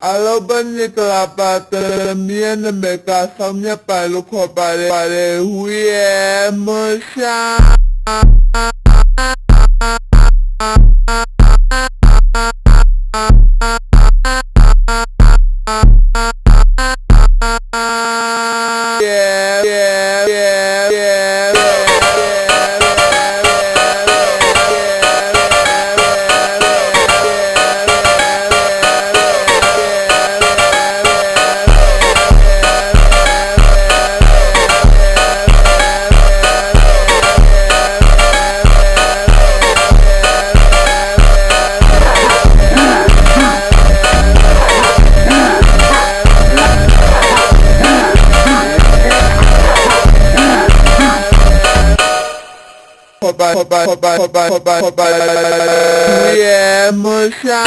Alobani kalapata miana meka samnya paluko pare huye musha Hoba, yeah, musha.